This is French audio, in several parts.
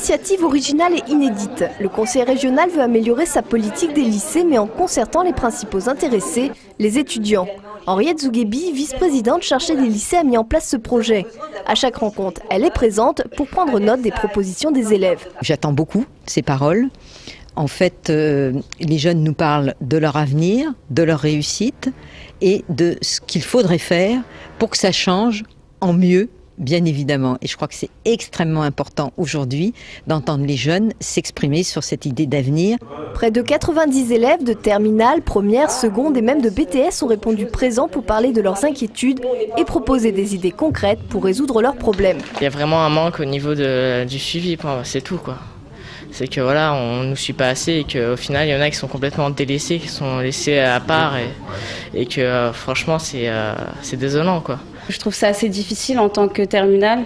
initiative originale et inédite. Le conseil régional veut améliorer sa politique des lycées, mais en concertant les principaux intéressés, les étudiants. Henriette Zouguebi, vice-présidente chargée des lycées, a mis en place ce projet. À chaque rencontre, elle est présente pour prendre note des propositions des élèves. J'attends beaucoup ces paroles. En fait, les jeunes nous parlent de leur avenir, de leur réussite et de ce qu'il faudrait faire pour que ça change en mieux, bien évidemment. Et je crois que c'est extrêmement important aujourd'hui d'entendre les jeunes s'exprimer sur cette idée d'avenir. Près de 90 élèves de terminale, première, seconde et même de BTS ont répondu présents pour parler de leurs inquiétudes et proposer des idées concrètes pour résoudre leurs problèmes. Il y a vraiment un manque au niveau du suivi, c'est tout, quoi. C'est que voilà, on ne nous suit pas assez et qu'au final, il y en a qui sont complètement délaissés, qui sont laissés à part et que franchement, c'est désolant, quoi. Je trouve ça assez difficile en tant que terminale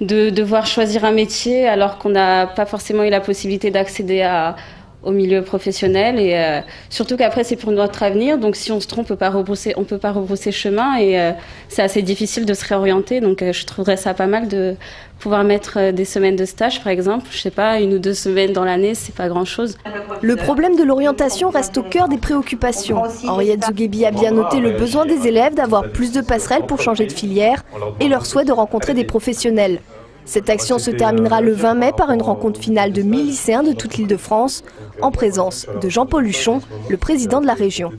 de devoir choisir un métier alors qu'on n'a pas forcément eu la possibilité d'accéder au milieu professionnel et surtout qu'après c'est pour notre avenir, donc si on se trompe on peut pas rebrousser chemin et c'est assez difficile de se réorienter, donc je trouverais ça pas mal de pouvoir mettre des semaines de stage par exemple, je sais pas, 1 ou 2 semaines dans l'année, c'est pas grand chose. Le problème de l'orientation reste au cœur des préoccupations. Henriette Zouguebi a bien noté le besoin des élèves d'avoir plus de passerelles pour changer de filière et leur souhait de rencontrer des professionnels. Cette action se terminera le 20 mai par une rencontre finale de 1000 lycéens de toute l'Île-de-France, en présence de Jean-Paul Huchon, le président de la région.